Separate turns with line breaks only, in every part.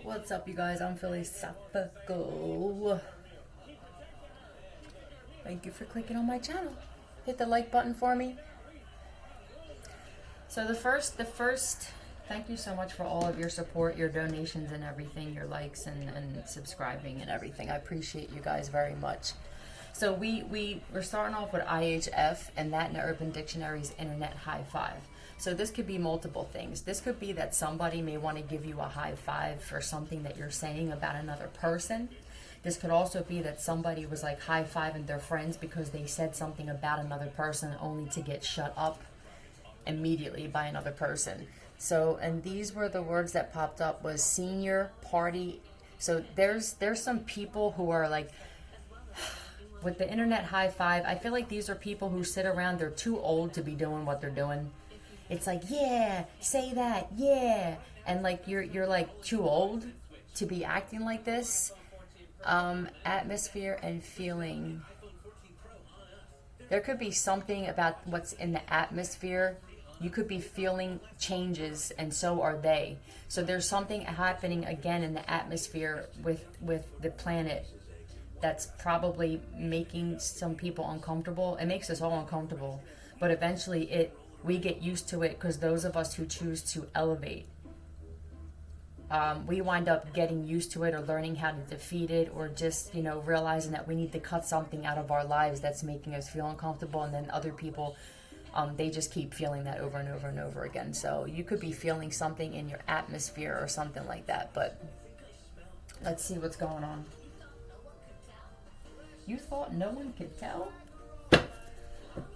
What's up, you guys? I'm philosophical. Thank you for clicking on my channel. Hit the like button for me. So the first, thank you so much for all of your support, your donations and everything, your likes and subscribing and everything. I appreciate you guys very much. So we're starting off with IHF, and that in the Urban Dictionary's Internet High Five. So this could be multiple things. This could be that somebody may want to give you a high five for something that you're saying about another person. This could also be that somebody was like high-fiving their friends because they said something about another person only to get shut up immediately by another person. So, and these were the words that popped up was senior, party. So there's some people who are like, with the internet high five, I feel like these are people who sit around, they're too old to be doing what they're doing. It's like, yeah, say that, yeah. And like you're like too old to be acting like this. Atmosphere and feeling. There could be something about what's in the atmosphere. You could be feeling changes, and so are they. So there's something happening again in the atmosphere with the planet that's probably making some people uncomfortable. It makes us all uncomfortable, but eventually we get used to it, because those of us who choose to elevate, we wind up getting used to it, or learning how to defeat it, or just, realizing that we need to cut something out of our lives that's making us feel uncomfortable. And then other people, they just keep feeling that over and over and over again. So you could be feeling something in your atmosphere or something like that. But let's see what's going on. You thought no one could tell?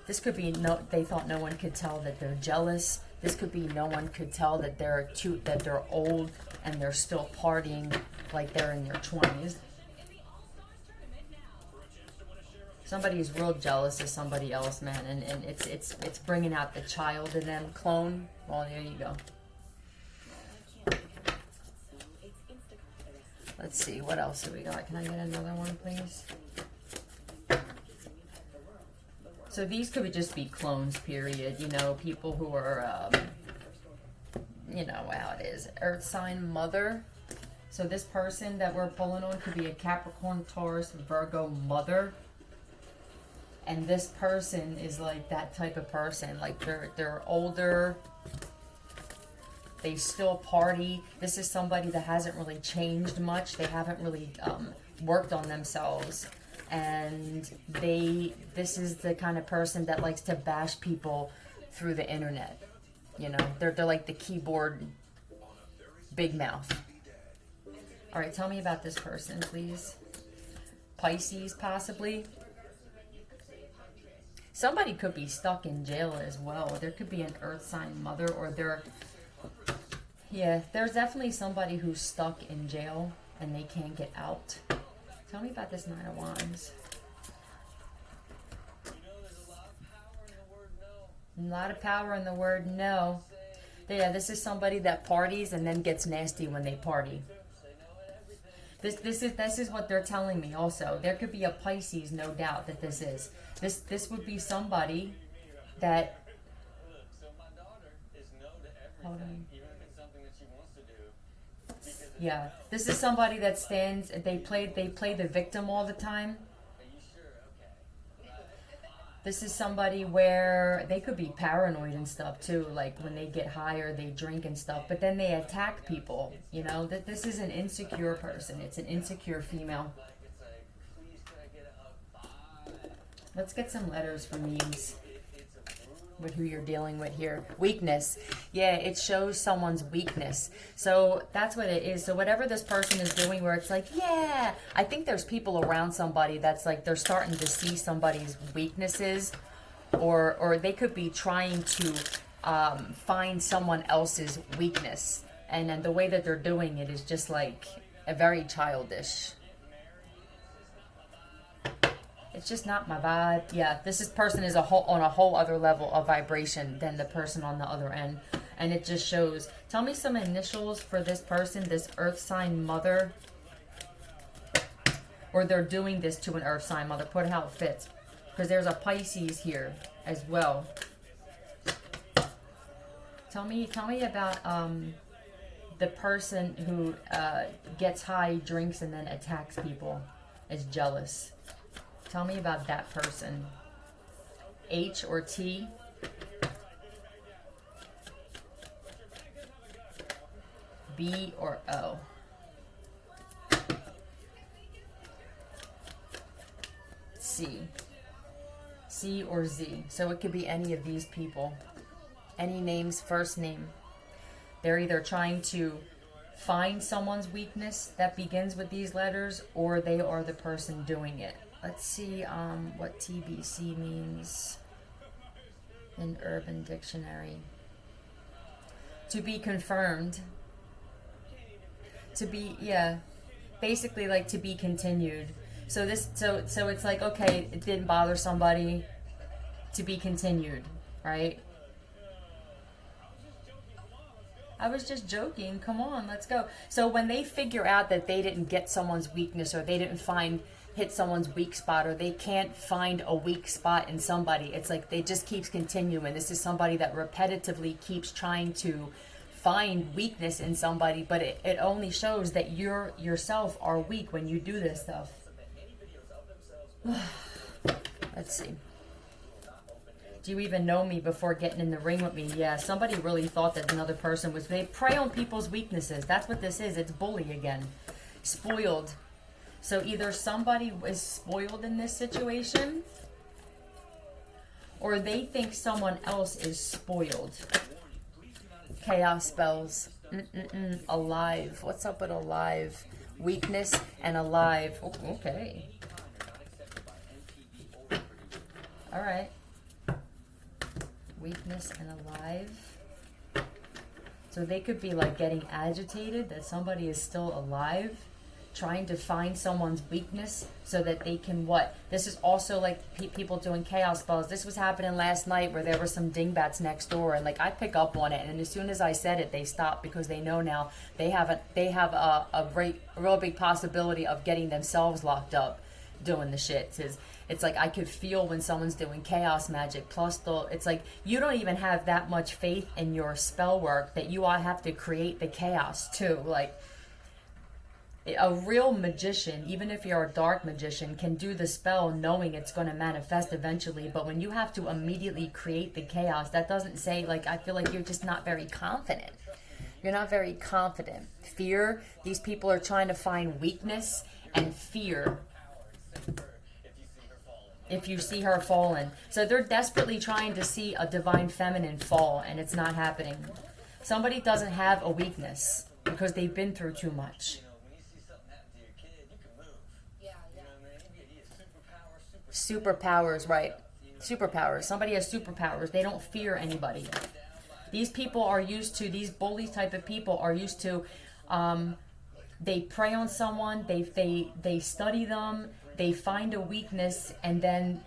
This could be they thought no one could tell that they're jealous. This could be no one could tell that they're old and they're still partying like they're in their 20s. Somebody's real jealous of somebody else, man, and it's bringing out the child in them. Clone. Well, there you go. Let's see, what else do we got? Can I get another one, please? So these could just be clones, period. People who are, how it is. Earth sign mother. So this person that we're pulling on could be a Capricorn, Taurus, Virgo mother. And this person is like that type of person. Like they're older. They still party. This is somebody that hasn't really changed much. They haven't really worked on themselves. And this is the kind of person that likes to bash people through the internet. They're like the keyboard big mouth. All right, tell me about this person, please. Pisces, possibly. Somebody could be stuck in jail as well. There could be an earth sign mother, or there's definitely somebody who's stuck in jail and they can't get out. Tell me about this Nine of Wands. A lot of power in the word no. Yeah, this is somebody that parties and then gets nasty when they party. This is what they're telling me also. There could be a Pisces, no doubt, that this is. This would be somebody that... Hold on. Yeah, this is somebody that stands, they play the victim all the time. This is somebody where they could be paranoid and stuff too, like when they get high or they drink and stuff, but then they attack people, that this is an insecure person. It's an insecure female. Let's get some letters from these. With who you're dealing with here. Weakness. Yeah, it shows someone's weakness. So that's what it is. So whatever this person is doing, where it's like, yeah, I think there's people around somebody that's like, they're starting to see somebody's weaknesses, or they could be trying to find someone else's weakness. And then the way that they're doing it is just like a very childish. It's just not my vibe. Yeah, person is on a whole other level of vibration than the person on the other end. And it just shows. Tell me some initials for this person, this earth sign mother. Or they're doing this to an earth sign mother. Put how it fits. Because there's a Pisces here as well. Tell me about the person who gets high, drinks, and then attacks people is jealous. Tell me about that person. H or T? B or O? C. C or Z. So it could be any of these people. Any names, first name. They're either trying to find someone's weakness that begins with these letters, or they are the person doing it. Let's see what TBC means in Urban Dictionary. To be confirmed. To be, yeah, basically like to be continued. So this, so it's like, okay, it didn't bother somebody, to be continued, right? I was just joking. Come on, let's go. So when they figure out that they didn't get someone's weakness, or they didn't hit someone's weak spot, or they can't find a weak spot in somebody, it's like they just keeps continuing. This is somebody that repetitively keeps trying to find weakness in somebody, but it only shows that you yourself are weak when you do this stuff. Let's see. Do you even know me before getting in the ring with me? Yeah, somebody really thought that another person was... They prey on people's weaknesses. That's what this is. It's bully again. Spoiled. So either somebody is spoiled in this situation, or they think someone else is spoiled. Chaos spells. Alive. What's up with alive? Weakness and alive. Oh, okay. All right. Weakness and alive. So they could be like getting agitated that somebody is still alive, trying to find someone's weakness so that they can what? This is also like people doing chaos spells. This was happening last night where there were some dingbats next door, and like I pick up on it, and as soon as I said it, they stop because they know now they have a real big possibility of getting themselves locked up doing the shit. It's like I could feel when someone's doing chaos magic. Plus, it's like you don't even have that much faith in your spell work that you all have to create the chaos too. Like a real magician, even if you're a dark magician, can do the spell knowing it's going to manifest eventually. But when you have to immediately create the chaos, that doesn't say, like, I feel like you're just not very confident. You're not very confident. Fear. These people are trying to find weakness and fear. If you see her fallen. So they're desperately trying to see a divine feminine fall, and it's not happening. Somebody doesn't have a weakness because they've been through too much. Superpowers, right. Superpowers. Somebody has superpowers. They don't fear anybody. These people are used to, these bully type of people are used to, they prey on someone, they study them, they find a weakness, and then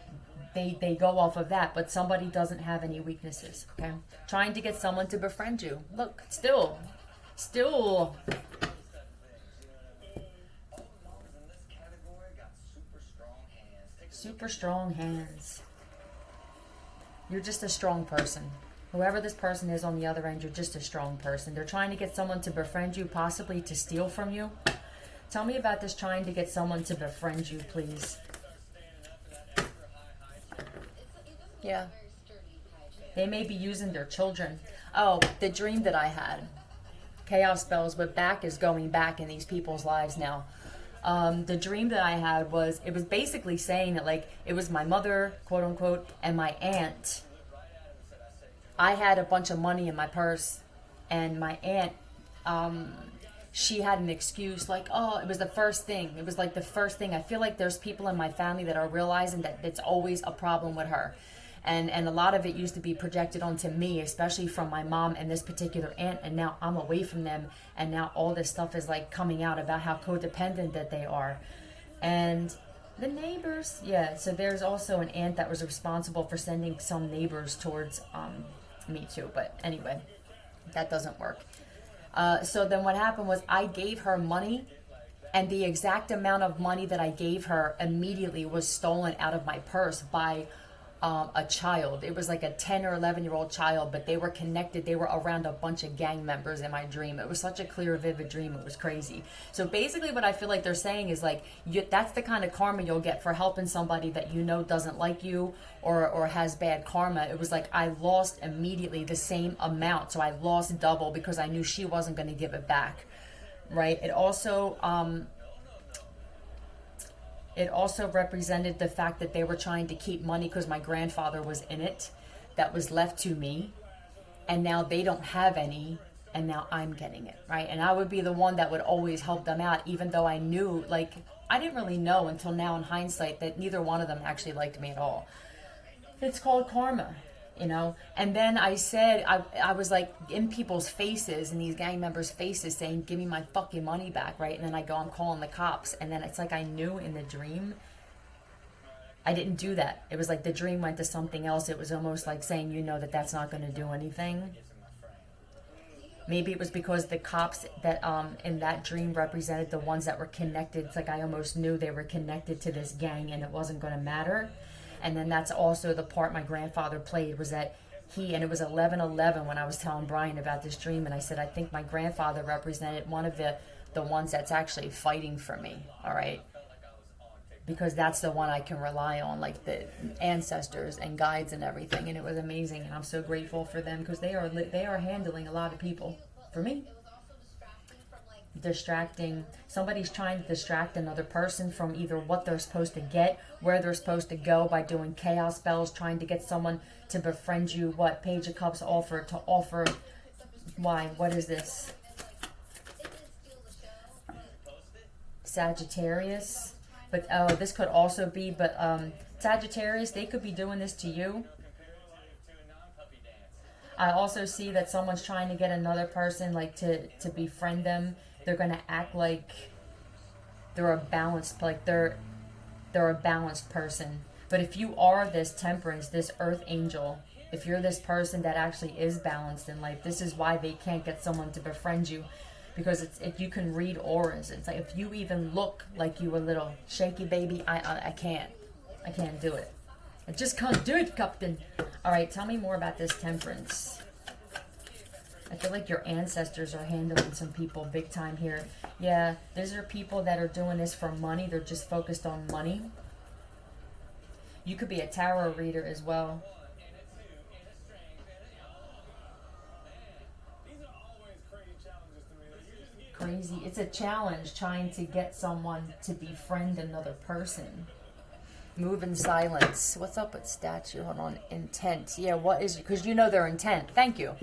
they go off of that. But somebody doesn't have any weaknesses, okay? Trying to get someone to befriend you. Look, still. Super strong hands. You're just a strong person. Whoever this person is on the other end, you're just a strong person. They're trying to get someone to befriend you, possibly to steal from you. Tell me about this trying to get someone to befriend you, please. Yeah. They may be using their children. Oh, the dream that I had. Chaos spells, but back is going back in these people's lives now. The dream that I had was, it was basically saying that, like, it was my mother, quote unquote, and my aunt. I had a bunch of money in my purse, and my aunt, she had an excuse, like, oh, it was the first thing. It was like the first thing. I feel like there's people in my family that are realizing that it's always a problem with her. And a lot of it used to be projected onto me, especially from my mom and this particular aunt. And now I'm away from them. And now all this stuff is like coming out about how codependent that they are. And the neighbors, yeah. So there's also an aunt that was responsible for sending some neighbors towards me too. But anyway, that doesn't work. So then what happened was I gave her money, and the exact amount of money that I gave her immediately was stolen out of my purse by a child. It was like a 10 or 11-year-old child, but they were connected. They were around a bunch of gang members in my dream. It was such a clear, vivid dream. It was crazy. So basically what I feel like they're saying is like, that's the kind of karma you'll get for helping somebody that you know doesn't like you or has bad karma. It was like I lost immediately the same amount. So I lost double because I knew she wasn't going to give it back. Right? It also represented the fact that they were trying to keep money because my grandfather was in it that was left to me, and now they don't have any, and now I'm getting it, right? And I would be the one that would always help them out, even though I knew, like, I didn't really know until now in hindsight that neither one of them actually liked me at all. It's called karma. You know, and then I said, I was like in people's faces, in these gang members' faces, saying, give me my fucking money back, right? And then I go, I'm calling the cops. And then it's like I knew in the dream, I didn't do that. It was like the dream went to something else. It was almost like saying, you know, that's not going to do anything. Maybe it was because the cops that in that dream represented the ones that were connected. It's like I almost knew they were connected to this gang and it wasn't going to matter. And then that's also the part my grandfather played, was that and it was 11:11 when I was telling Brian about this dream, and I said, I think my grandfather represented one of the ones that's actually fighting for me, all right? Because that's the one I can rely on, like the ancestors and guides and everything, and it was amazing, and I'm so grateful for them because they are handling a lot of people for me. Distracting, somebody's trying to distract another person from either what they're supposed to get, where they're supposed to go, by doing chaos spells, trying to get someone to befriend you. What Page of Cups offer, why, what is this? Sagittarius. But this could also be, but Sagittarius, they could be doing this to you. I also see that someone's trying to get another person, like, to befriend them. They're going to act like they're a balanced, they're a balanced person. But if you are this Temperance, this Earth Angel, if you're this person that actually is balanced in life, this is why they can't get someone to befriend you. Because if you can read auras, it's like if you even look like you a little shaky baby, I can't do it. I just can't do it, Captain. All right, tell me more about this Temperance. I feel like your ancestors are handling some people big time here. Yeah, these are people that are doing this for money. They're just focused on money. You could be a tarot reader as well. Crazy. It's a challenge trying to get someone to befriend another person. Move in silence. What's up with statue? Hold on. Intent. Yeah, what is... Because you know their intent. Thank you.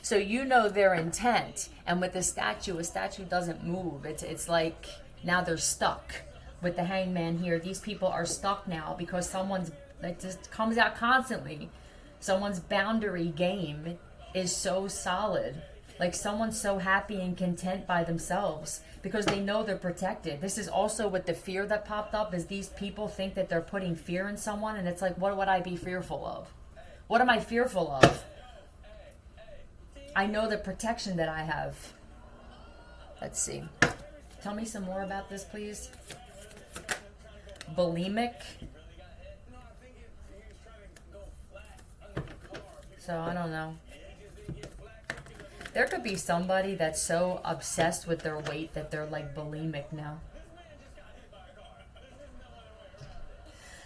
So you know their intent. And with the statue, a statue doesn't move. It's like now they're stuck. With the hangman here, these people are stuck now because someone's... It just comes out constantly. Someone's boundary game is so solid. Like someone's so happy and content by themselves because they know they're protected. This is also with the fear that popped up, is these people think that they're putting fear in someone, and it's like, what would I be fearful of? What am I fearful of? I know the protection that I have. Let's see. Tell me some more about this, please. Bulimic. So, I don't know. There could be somebody that's so obsessed with their weight that they're like bulimic now.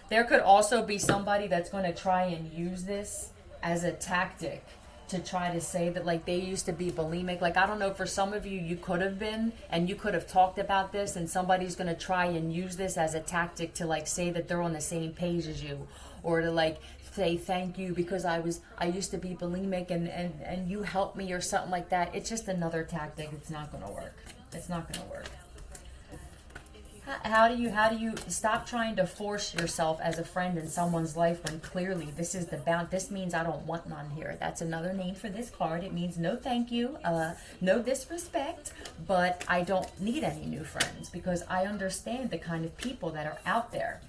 There could also be somebody that's going to try and use this as a tactic to try to say that like they used to be bulimic. Like, I don't know, for some of you, you could have been, and you could have talked about this, and somebody's going to try and use this as a tactic to like say that they're on the same page as you, or to like say thank you because I used to be bulimic and you helped me or something like that. It's just another tactic. It's not going to work. It's not going to work. How do you stop trying to force yourself as a friend in someone's life when clearly this is the bound? This means I don't want none here. That's another name for this card. It means no thank you, no disrespect, but I don't need any new friends because I understand the kind of people that are out there.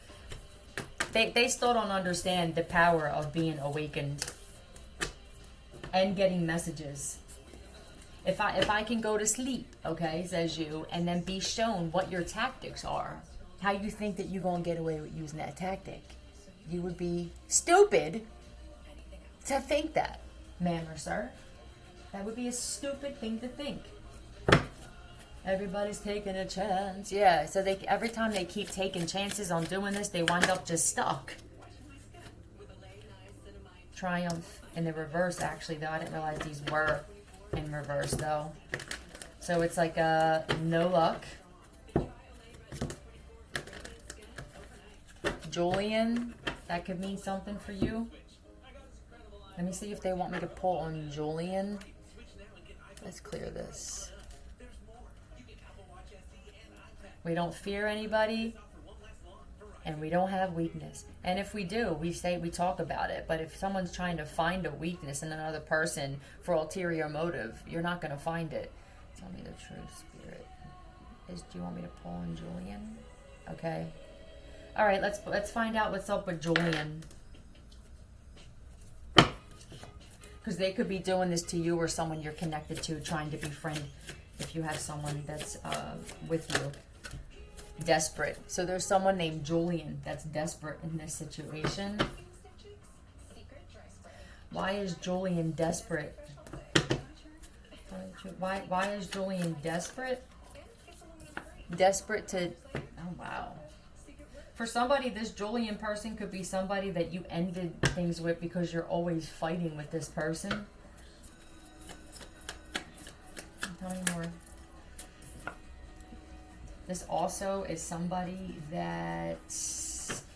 They still don't understand the power of being awakened and getting messages. If I can go to sleep, okay, says you, and then be shown what your tactics are, how you think that you're going to get away with using that tactic. You would be stupid to think that, ma'am or sir. That would be a stupid thing to think. Everybody's taking a chance. Yeah, so they every time they keep taking chances on doing this, they wind up just stuck. Triumph in the reverse, actually, though. I didn't realize these were in reverse, though. So it's like no luck. Julian, that could mean something for you. Let me see if they want me to pull on Julian. Let's clear this. We don't fear anybody, and we don't have weakness. And if we do, we talk about it. But if someone's trying to find a weakness in another person for ulterior motive, you're not going to find it. Tell me the true spirit. Do you want me to pull on Julian? Okay. All right, let's find out what's up with Julian. Because they could be doing this to you or someone you're connected to, trying to befriend if you have someone that's with you. Desperate. So there's someone named Julian that's desperate in this situation. Why is Julian desperate? Why is Julian desperate? Desperate to... Oh, wow. For somebody, this Julian person could be somebody that you ended things with because you're always fighting with this person. Tell me more. This also is somebody that,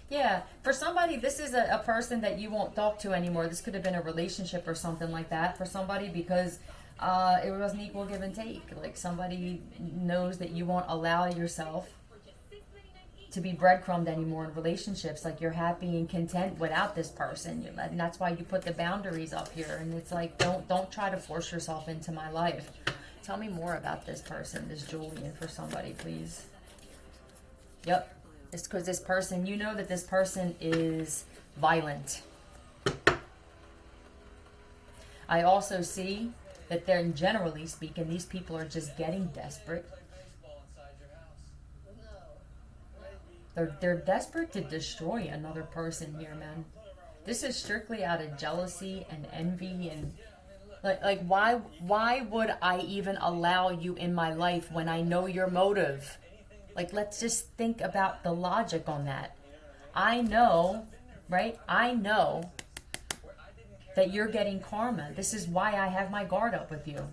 yeah, for somebody, this is a person that you won't talk to anymore. This could have been a relationship or something like that for somebody because it was an equal give and take. Like somebody knows that you won't allow yourself to be breadcrumbed anymore in relationships. Like you're happy and content without this person. And that's why you put the boundaries up here. And it's like, don't try to force yourself into my life. Tell me more about this person, this Julian, for somebody, please. Yep. It's because this person, you know that this person is violent. I also see that they're, generally speaking, these people are just getting desperate. They're desperate to destroy another person here, man. This is strictly out of jealousy and envy and... Like why would I even allow you in my life when I know your motive? Like, let's just think about the logic on that. I know, right? I know that you're getting karma. This is why I have my guard up with you.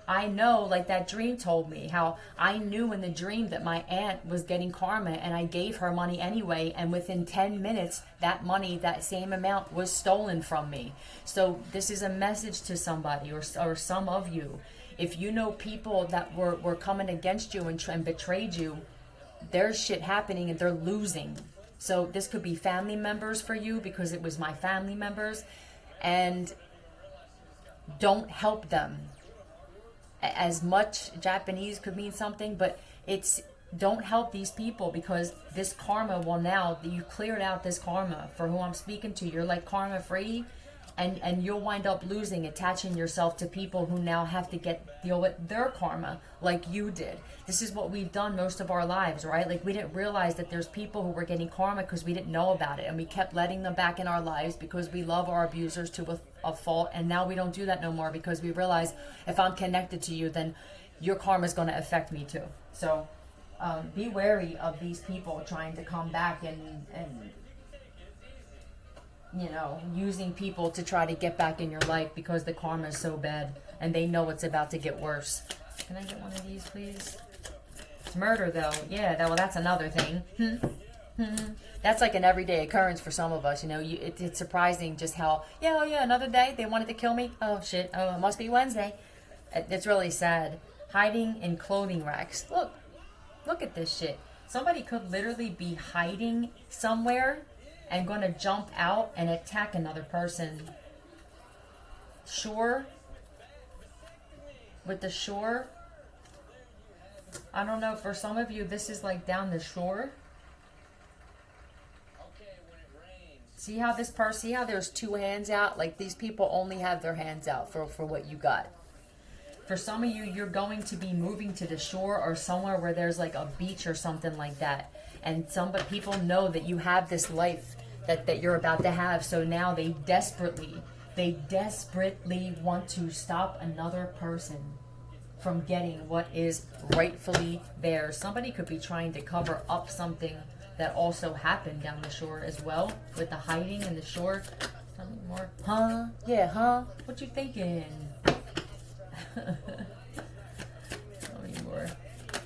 I know, like that dream told me, how I knew in the dream that my aunt was getting karma and I gave her money anyway, and within 10 minutes that money, that same amount, was stolen from me. So this is a message to somebody or some of you. If you know people that were coming against you and betrayed you, there's shit happening and they're losing. So this could be family members for you because it was my family members, and don't help them. As much Japanese could mean something, but it's don't help these people because this karma will now, you cleared out this karma for who I'm speaking to. You're like karma free, and you'll wind up losing, attaching yourself to people who now have to deal with their karma like you did. This is what we've done most of our lives, right? Like we didn't realize that there's people who were getting karma because we didn't know about it, and we kept letting them back in our lives because we love our abusers to a fault, and now we don't do that no more because we realize if I'm connected to you, then your karma is going to affect me too. So be wary of these people trying to come back and you know, using people to try to get back in your life because the karma is so bad and they know it's about to get worse. Can I get one of these, please? It's murder, though. Yeah, well, that's another thing. That's like an everyday occurrence for some of us, you know. It's surprising just how, another day, they wanted to kill me. Oh, shit. Oh, it must be Wednesday. It's really sad. Hiding in clothing racks. Look at this shit. Somebody could literally be hiding somewhere and going to jump out and attack another person. Shore. With the shore. I don't know, for some of you, this is like down the shore. See how there's two hands out? Like these people only have their hands out for what you got. For some of you, you're going to be moving to the shore or somewhere where there's like a beach or something like that. And people know that you have this life that you're about to have. So now they desperately want to stop another person from getting what is rightfully theirs. Somebody could be trying to cover up something that also happened down the shore as well, with the hiding in the shore. Tell me more. Huh? Yeah, huh? What you thinking? Tell me more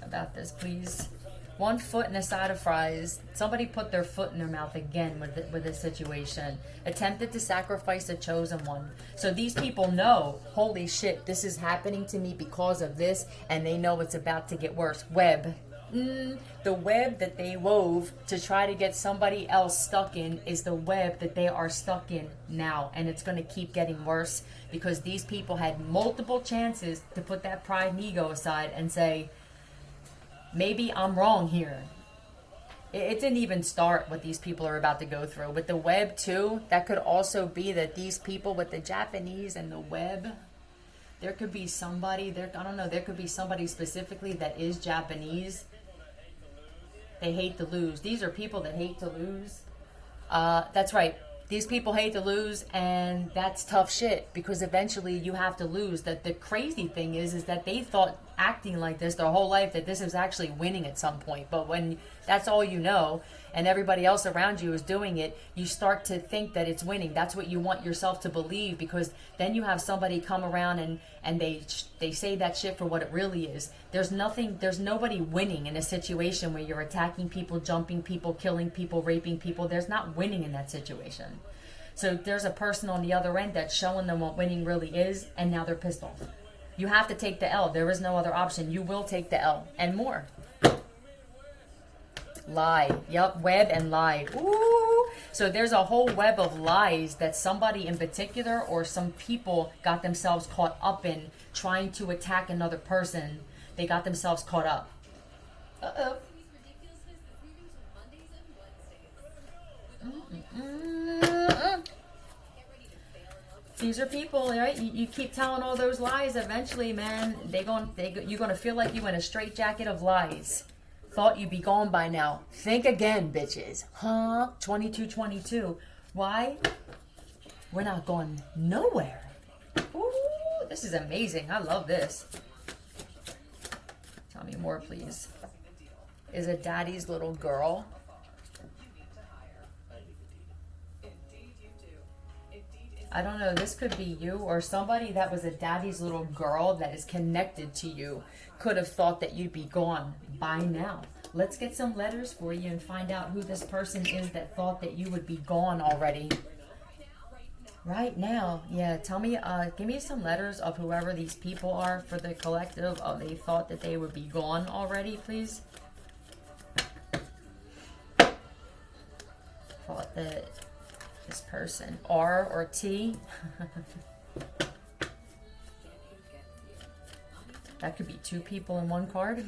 about this, please. 1 foot in a side of fries. Somebody put their foot in their mouth again with this situation. Attempted to sacrifice a chosen one. So these people know, holy shit, this is happening to me because of this, and they know it's about to get worse. Web. The web that they wove to try to get somebody else stuck in is the web that they are stuck in now. And it's going to keep getting worse because these people had multiple chances to put that pride and ego aside and say, maybe I'm wrong here. It didn't even start what these people are about to go through. With the web too, that could also be that these people with the Japanese and the web, there could be somebody, I don't know, there could be somebody specifically that is Japanese. They hate to lose. These are people that hate to lose. That's right. These people hate to lose, and that's tough shit because eventually you have to lose. That the crazy thing is that they thought acting like this their whole life, that this is actually winning at some point. But when that's all you know and everybody else around you is doing it, you start to think that it's winning. That's what you want yourself to believe, because then you have somebody come around and they say that shit for what it really is. There's nobody winning in a situation where you're attacking people, jumping people, killing people, raping people. There's not winning in that situation. So there's a person on the other end that's showing them what winning really is, and now they're pissed off. You have to take the L. There is no other option. You will take the L and more. Lie. Yep, web and lie. Ooh. So there's a whole web of lies that somebody in particular or some people got themselves caught up in trying to attack another person. They got themselves caught up. Uh-oh. These are people, right? You keep telling all those lies. Eventually, man, you're gonna feel like you in a straitjacket of lies. Thought you'd be gone by now. Think again, bitches. Huh? 2222. Why? We're not going nowhere. Ooh, this is amazing. I love this. Tell me more, please. Is a daddy's little girl. I don't know, this could be you or somebody that was a daddy's little girl that is connected to you could have thought that you'd be gone by now. Let's get some letters for you and find out who this person is that thought that you would be gone already. Right now, yeah, tell me, give me some letters of whoever these people are for the collective. Oh, they thought that they would be gone already, please. Thought that this person, R or T. That could be two people in one card.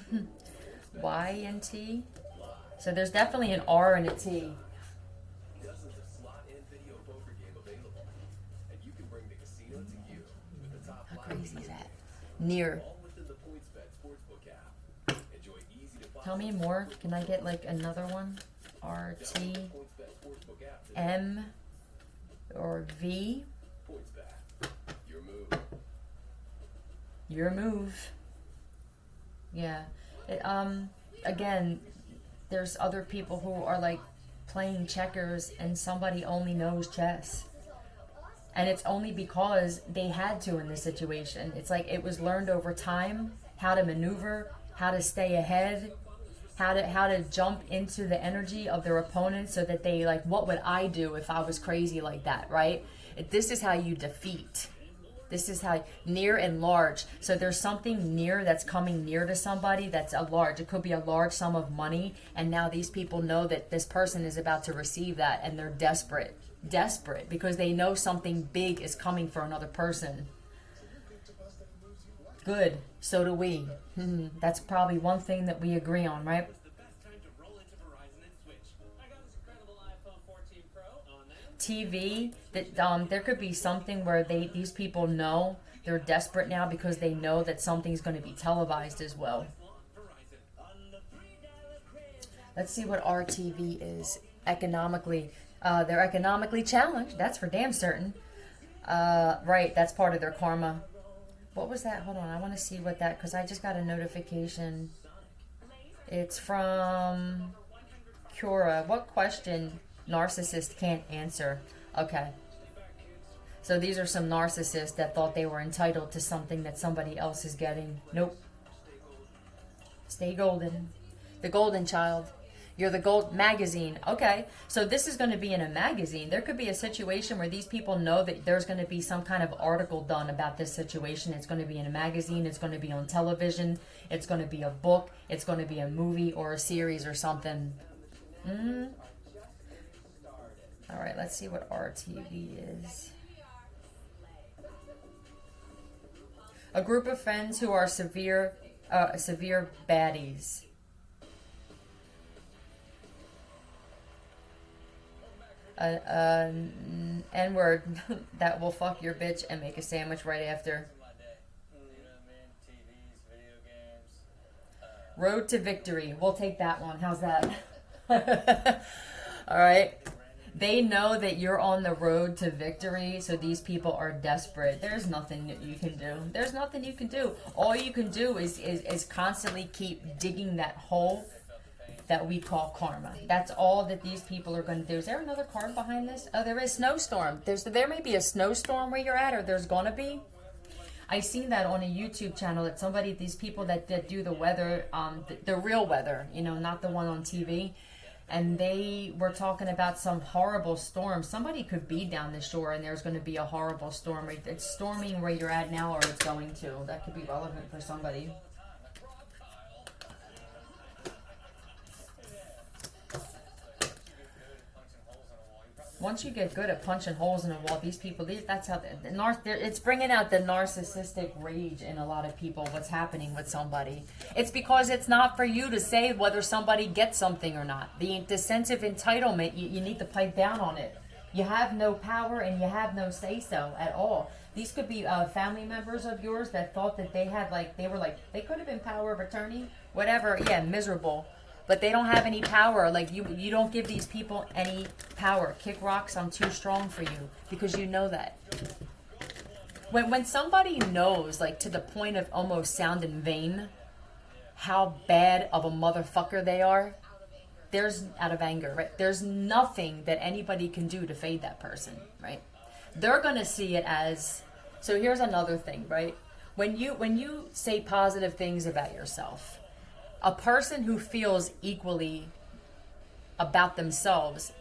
Y and T. So there's definitely an R and a T. How crazy is that? Near. Tell me more. Can I get like another one? R, T, M, or V? Your move. Yeah. Again, there's other people who are like playing checkers and somebody only knows chess. And it's only because they had to in this situation. It's like it was learned over time how to maneuver, how to stay ahead, how to jump into the energy of their opponent so that they like, what would I do if I was crazy like that, right? This is how you defeat. This is how, near and large. So there's something near that's coming near to somebody that's a large. It could be a large sum of money. And now these people know that this person is about to receive that. And they're desperate. Desperate. Because they know something big is coming for another person. Good. So do we. That's probably one thing that we agree on, right? TV, that there could be something where these people know they're desperate now because they know that something's going to be televised as well. Let's see what RTV is economically. They're economically challenged. That's for damn certain. Right, that's part of their karma. What was that? Hold on, I want to see what that, because I just got a notification. It's from Cura. What question narcissist can't answer? Okay. So these are some narcissists that thought they were entitled to something that somebody else is getting. Nope. Stay golden. The golden child. You're the gold magazine. Okay. So this is going to be in a magazine. There could be a situation where these people know that there's going to be some kind of article done about this situation. It's going to be in a magazine. It's going to be on television. It's going to be a book. It's going to be a movie or a series or something. All right. Let's see what RTV is. A group of friends who are severe baddies. N-word that will fuck your bitch and make a sandwich right after. Road to victory. We'll take that one. How's that? All right. They know that you're on the road to victory, so these people are desperate. There's nothing that you can do. There's nothing you can do. All you can do is constantly keep digging that hole that we call karma. That's all that these people are going to do. Is there another card behind this? Oh, there is snowstorm. There may be a snowstorm where you're at, or there's going to be. I seen that on a YouTube channel that somebody, these people that do the weather, the real weather, not the one on TV. And they were talking about some horrible storm. Somebody could be down the shore and there's going to be a horrible storm. It's storming where you're at now, or it's going to. That could be relevant for somebody. Once you get good at punching holes in a wall, these people, that's how it's bringing out the narcissistic rage in a lot of people. What's happening with somebody? It's because it's not for you to say whether somebody gets something or not. The sense of entitlement, you need to pipe down on it. You have no power and you have no say-so at all. These could be family members of yours that thought that they could have been power of attorney, whatever. Yeah, miserable. But they don't have any power. Like, you don't give these people any power. Kick rocks, I'm too strong for you. Because you know that. When somebody knows, like, to the point of almost sounding vain, how bad of a motherfucker they are, there's, out of anger, right? There's nothing that anybody can do to fade that person, right? They're going to see it as... So here's another thing, right? When you say positive things about yourself... A person who feels equally about themselves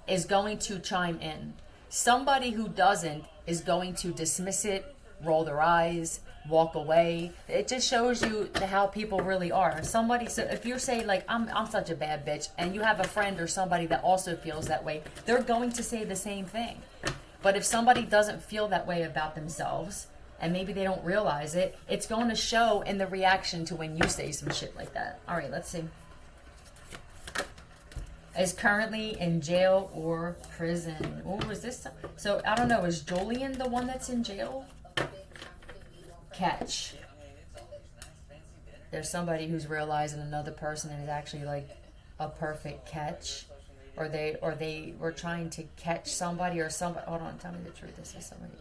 is going to chime in. Somebody who doesn't is going to dismiss it, roll their eyes, walk away. It just shows you how people really are. So if you say, like, I'm such a bad bitch, and you have a friend or somebody that also feels that way, they're going to say the same thing. But if somebody doesn't feel that way about themselves, and maybe they don't realize it, it's going to show in the reaction to when you say some shit like that. All right, let's see. Is currently in jail or prison. Oh, is this... So, I don't know. Is Julian the one that's in jail? Catch. There's somebody who's realizing another person is actually, like, a perfect catch. Or they were trying to catch somebody or somebody... Hold on, tell me the truth. This is somebody...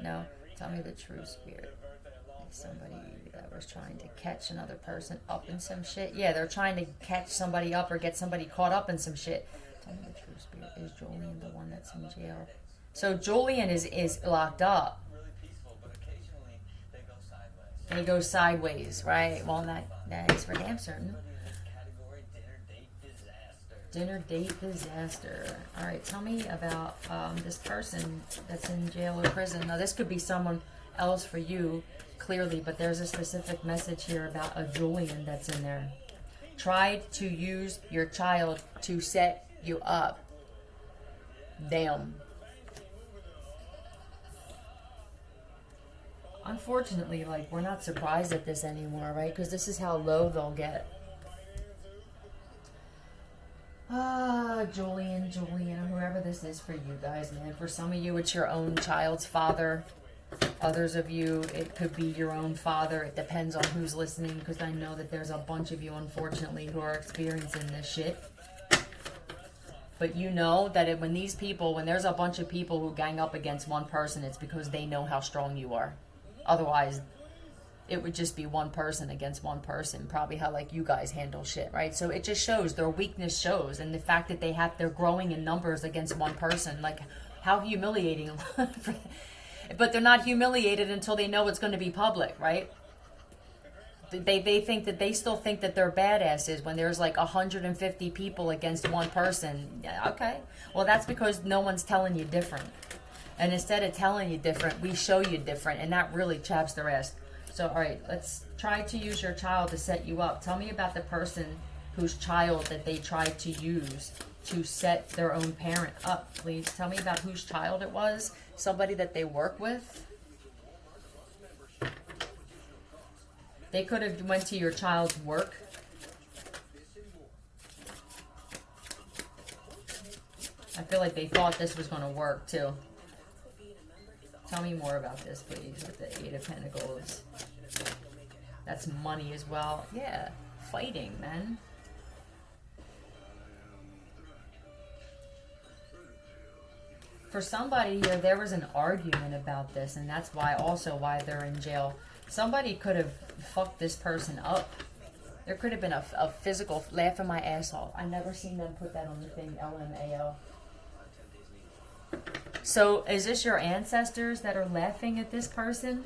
No. Tell me the true spirit. Somebody that was trying to catch another person up in some shit. Yeah, they're trying to catch somebody up or get somebody caught up in some shit. Tell me the true spirit. Is Julian the one that's in jail? So Julian is locked up. They go sideways, right? Well, that is for damn certain. Dinner date disaster. All right, tell me about this person that's in jail or prison. Now, this could be someone else for you, clearly, but there's a specific message here about a Julian that's in there. Tried to use your child to set you up. Damn. Unfortunately, like, we're not surprised at this anymore, right? Because this is how low they'll get. Julian, whoever this is for you guys, man. For some of you, it's your own child's father. Others of you, it could be your own father. It depends on who's listening, because I know that there's a bunch of you, unfortunately, who are experiencing this shit. But you know that when there's a bunch of people who gang up against one person, it's because they know how strong you are. Otherwise, it would just be one person against one person, probably how like you guys handle shit, right? So it just shows their weakness shows, and the fact that they're growing in numbers against one person, like how humiliating. But they're not humiliated until they know it's going to be public, right? They still think that they're badasses when there's like 150 people against one person. Yeah, okay. Well, that's because no one's telling you different. And instead of telling you different, we show you different, and that really chaps their ass. So, all right, let's try to use your child to set you up. Tell me about the person whose child that they tried to use to set their own parent up, please. Tell me about whose child it was. Somebody that they work with. They could have went to your child's work. I feel like they thought this was going to work, too. Tell me more about this, please, with the Eight of Pentacles. That's money as well. Yeah, fighting, man. For somebody here, there was an argument about this, and that's why they're in jail. Somebody could have fucked this person up. There could have been a physical laughing my ass off. I never seen them put that on the thing, LMAO. So, is this your ancestors that are laughing at this person?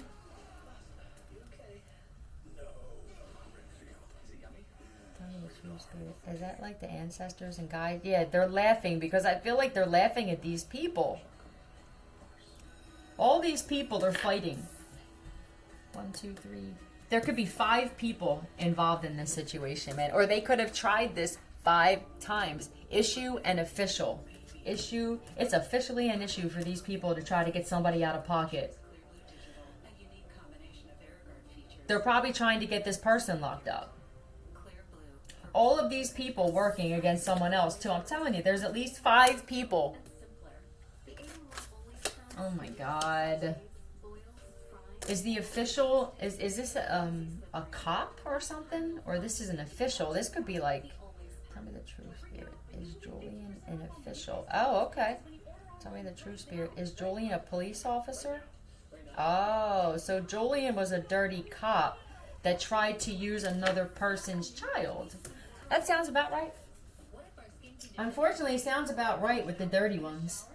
Is that like the ancestors and guides? Yeah, they're laughing because I feel like they're laughing at these people. All these people are fighting. 1, 2, 3. There could be 5 people involved in this situation, man. Or they could have tried this 5 times. Issue and official. Issue. It's officially an issue for these people to try to get somebody out of pocket. They're probably trying to get this person locked up. All of these people working against someone else too. I'm telling you, there's at least 5 people. Oh my God. Is the official, is this a cop or something? Or this is an official? This could be like, tell me the true spirit. Is Julian an official? Oh, okay. Tell me the true spirit. Is Julian a police officer? Oh, so Julian was a dirty cop that tried to use another person's child. That sounds about right. Unfortunately, it sounds about right with the dirty ones.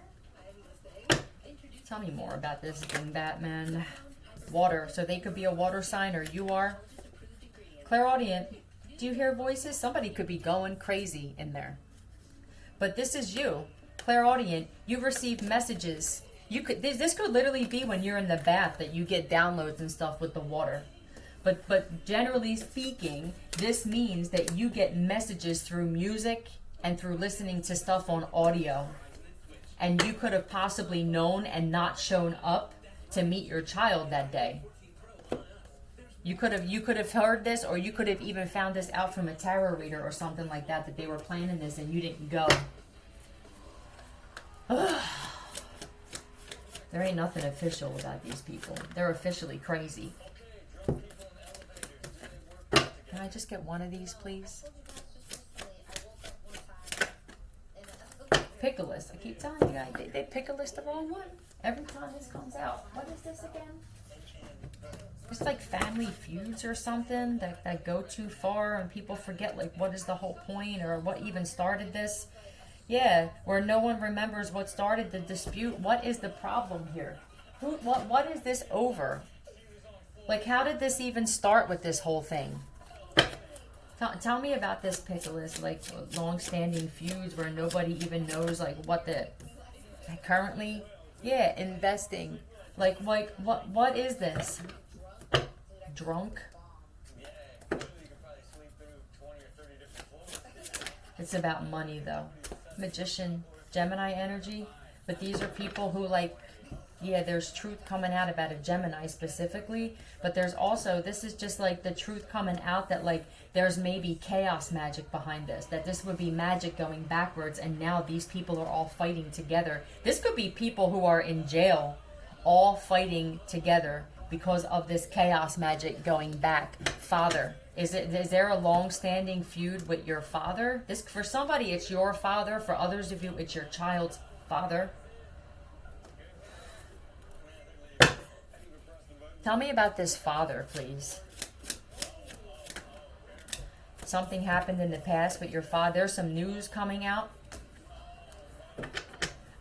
Tell me more about this thing, Batman. Water. So they could be a water sign, or you are. Clairaudient. Do you hear voices? Somebody could be going crazy in there. But this is you. Clairaudient. You receive messages. This could literally be when you're in the bath that you get downloads and stuff with the water. But generally speaking, this means that you get messages through music and through listening to stuff on audio. And you could have possibly known and not shown up to meet your child that day. You could have heard this, or you could have even found this out from a tarot reader or something like that, that they were planning this and you didn't go. Ugh. There ain't nothing official about these people. They're officially crazy. Can I just get one of these, please? Pick a list. I keep telling you guys, they pick a list the wrong one every time this comes out. What is this again? It's like family feuds or something that go too far and people forget like what is the whole point or what even started this. Yeah, where no one remembers what started the dispute. What is the problem here? What is this over? Like, how did this even start with this whole thing? Tell me about this Pickles, like long-standing feuds where nobody even knows like what the currently. Yeah, investing. Like what is this? Drunk. It's about money though. Magician, Gemini energy, but these are people who like, yeah, there's truth coming out about a Gemini specifically, but there's also, this is just like the truth coming out that like there's maybe chaos magic behind this, that this would be magic going backwards, and now these people are all fighting together. This could be people who are in jail all fighting together because of this chaos magic going back. Father. Is there a long-standing feud with your father? This, for somebody, it's your father. For others of you, it's your child's father. Tell me about this father, please. Something happened in the past with your father. There's some news coming out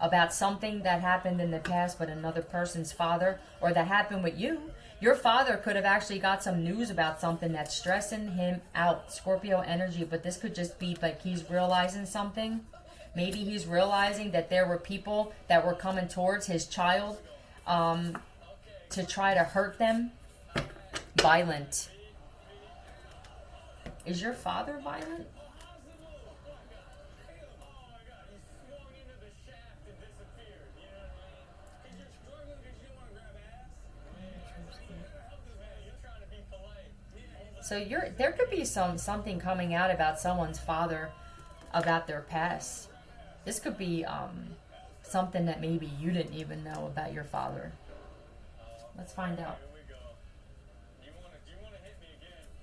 about something that happened in the past with another person's father, or that happened with you. Your father could have actually got some news about something that's stressing him out. Scorpio energy, but this could just be like he's realizing something. Maybe he's realizing that there were people that were coming towards his child to try to hurt them. Violent. Is your father violent? So there could be something coming out about someone's father, about their past. This could be something that maybe you didn't even know about your father. Let's find out.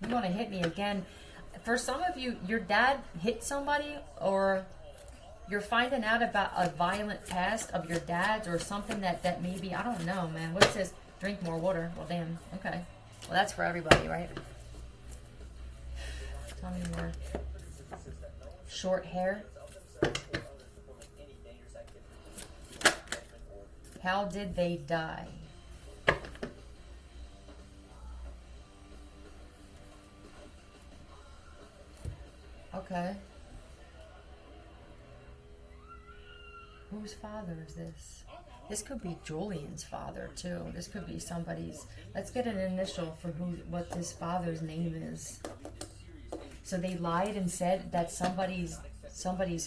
You want to hit me again? For some of you, your dad hit somebody, or you're finding out about a violent past of your dad's, or something that maybe, I don't know, man. What's this? Drink more water. Well, damn. Okay. Well, that's for everybody, right? Tell me more. Short hair. How did they die? Okay. Whose father is this? This could be Julian's father too. This could be somebody's. Let's get an initial for what this father's name is. So they lied and said that somebody's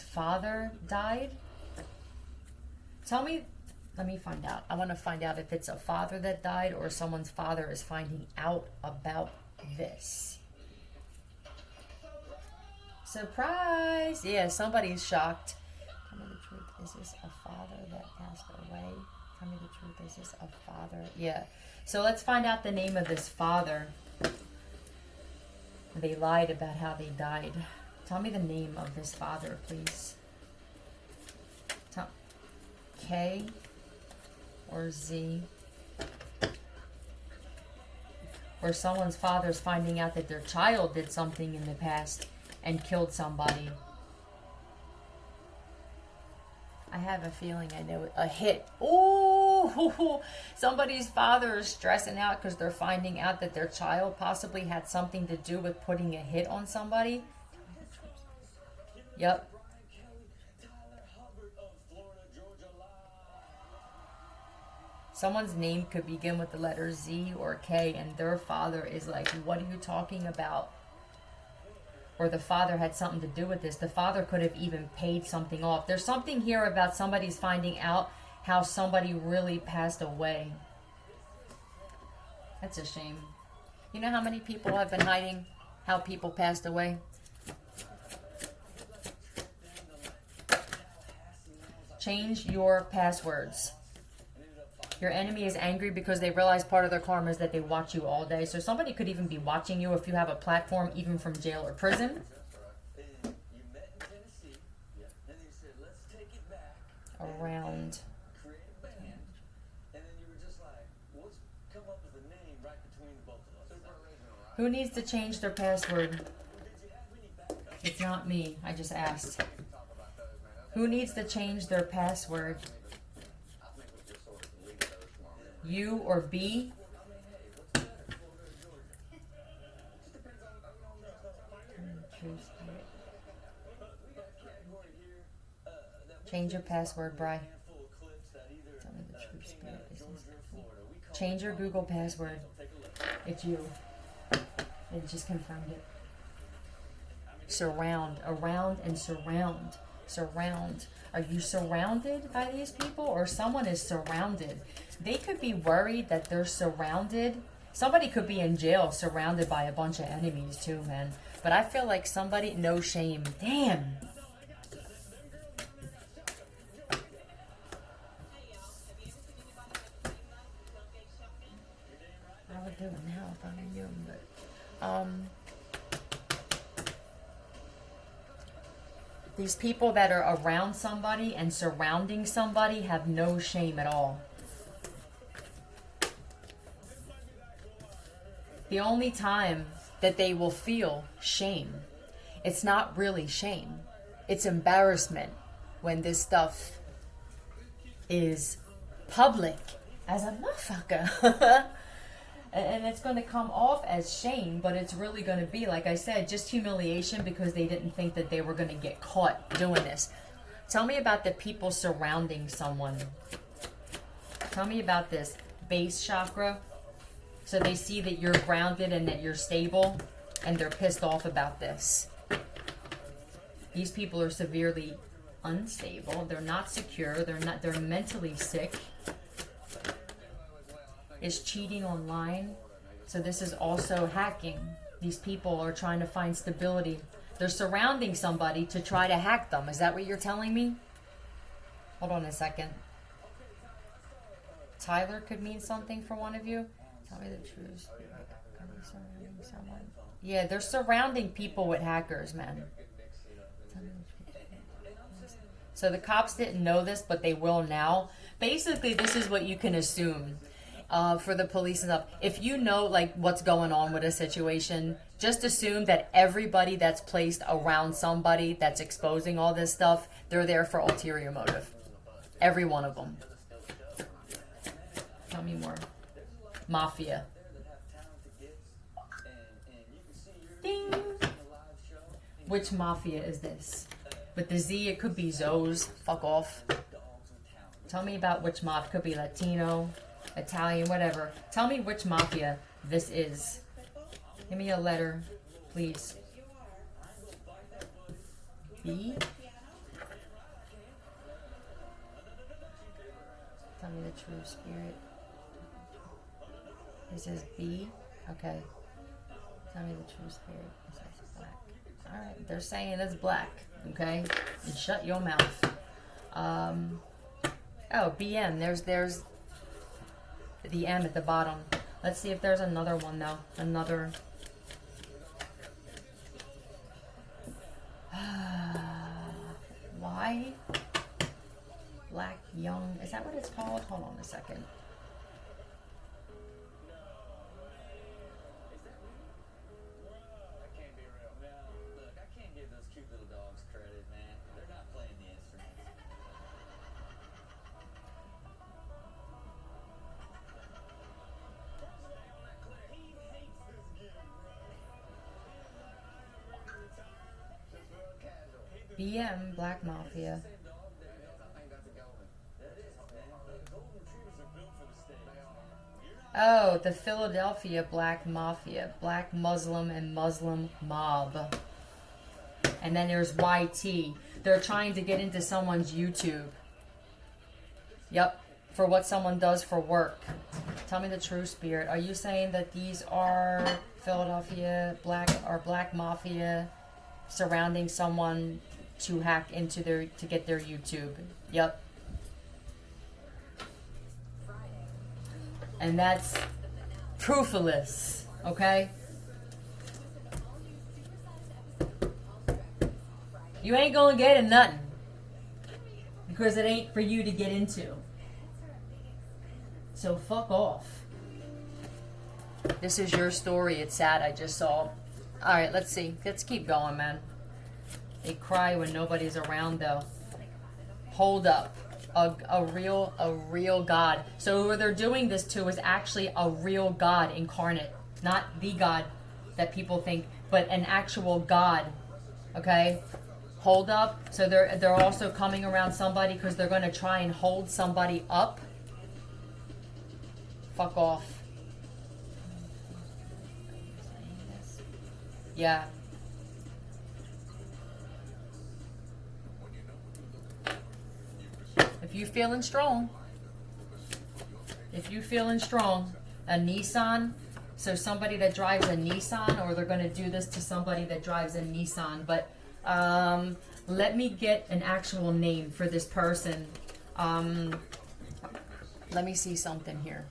father died. Tell me. Let me find out. I want to find out if it's a father that died or someone's father is finding out about this. Surprise! Yeah, somebody's shocked. Tell me the truth. Is this a father that passed away? Tell me the truth. Is this a father? Yeah. So let's find out the name of this father. They lied about how they died. Tell me the name of this father, please. K or Z. Or someone's father's finding out that their child did something in the past and killed somebody. I have a feeling I know it. A hit. Ooh, somebody's father is stressing out because they're finding out that their child possibly had something to do with putting a hit on somebody. Yep. Someone's name could begin with the letter Z or K, and their father is like, what are you talking about? Or the father had something to do with this. The father could have even paid something off. There's something here about somebody's finding out how somebody really passed away. That's a shame. You know how many people have been hiding how people passed away? Change your passwords. Your enemy is angry because they realize part of their karma is that they watch you all day. So somebody could even be watching you if you have a platform, even from jail or prison. Around. Who needs to change their password? It's not me. I just asked. Who needs to change their password? U or B? Change your password, Bri. Tell me the true spirit is this. Change your Google password. It's you. It just confirmed it. Surround. Around and surround. Surround. Are you surrounded by these people, or someone is surrounded? They could be worried that they're surrounded. Somebody could be in jail surrounded by a bunch of enemies too, man. But I feel like somebody, no shame. Damn. do it now if I'm in you, but these people that are around somebody and surrounding somebody have no shame at all. The only time that they will feel shame, it's not really shame. It's embarrassment when this stuff is public as a motherfucker. And it's going to come off as shame, but it's really going to be, like I said, just humiliation because they didn't think that they were going to get caught doing this. Tell me about the people surrounding someone. Tell me about this. Base chakra. So they see that you're grounded and that you're stable, and they're pissed off about this. These people are severely unstable. They're not secure. They're mentally sick. Is cheating online. So this is also hacking. These people are trying to find stability. They're surrounding somebody to try to hack them. Is that what you're telling me? Hold on a second. Tyler could mean something for one of you. Tell me the truth. Surrounding someone. Yeah, they're surrounding people with hackers, man. So the cops didn't know this, but they will now. Basically, this is what you can assume. For the police and stuff, if you know like what's going on with a situation, just assume that everybody that's placed around somebody that's exposing all this stuff, they're there for ulterior motive. Every one of them. Tell me more. Mafia. Ding. Which mafia is this? With the Z, it could be Zoes. Fuck off. Tell me about which mafia. Could be Latino, Italian, whatever. Tell me which mafia this is. Give me a letter, please. B? Tell me the true spirit. This is B? Okay. Tell me the true spirit. This is black. Alright, they're saying it's black. Okay? And shut your mouth. Oh, BM. There's the M at the bottom. Let's see if there's another one though. Another. Why? Black Young. Is that what it's called? Hold on a second. BM, Black Mafia. Oh, the Philadelphia Black Mafia. Black Muslim and Muslim Mob. And then there's YT. They're trying to get into someone's YouTube. Yep. For what someone does for work. Tell me the true spirit. Are you saying that these are Philadelphia Black Mafia surrounding someone to hack into to get their YouTube? Yep. And that's proofless, okay? You ain't gonna get a nothing because it ain't for you to get into. So fuck off. This is your story. It's sad. I just saw. All right, let's see. Let's keep going, man. They cry when nobody's around, though. Hold up. A real God. So who they're doing this to is actually a real God incarnate. Not the God that people think, but an actual God. Okay? Hold up. So they're also coming around somebody because they're going to try and hold somebody up. Fuck off. Yeah. If you feeling strong, a Nissan, so somebody that drives a Nissan, or they're going to do this to somebody that drives a Nissan, but let me get an actual name for this person. Let me see something here.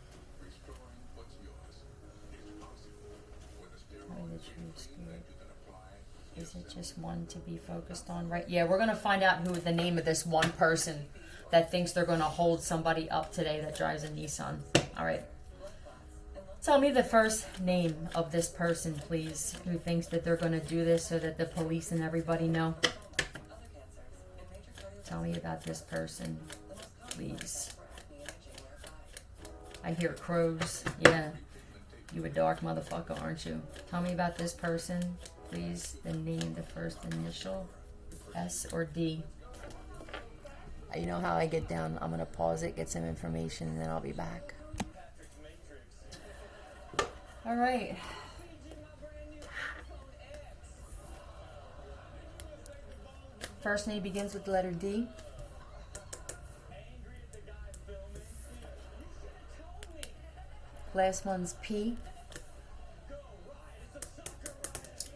Is it just one to be focused on? Right. Yeah, we're going to find out who the name of this one person that thinks they're going to hold somebody up today that drives a Nissan. All right. Tell me the first name of this person, please, who thinks that they're going to do this so that the police and everybody know. Tell me about this person, please. I hear crows. Yeah. You a dark motherfucker, aren't you? Tell me about this person, please. The name, the first initial, S or D. You know how I get down. I'm going to pause it, get some information, and then I'll be back. All right. First name begins with the letter D. Last one's P.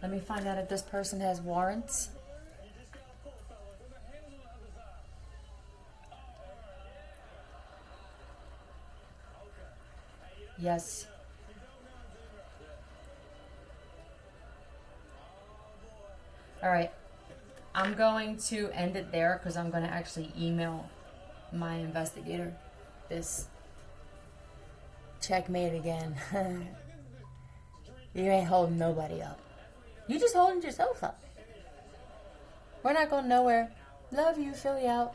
Let me find out if this person has warrants. Yes. All right. I'm going to end it there because I'm going to actually email my investigator this. Checkmate again. You ain't holding nobody up. You just holding yourself up. We're not going nowhere. Love you, Philly out.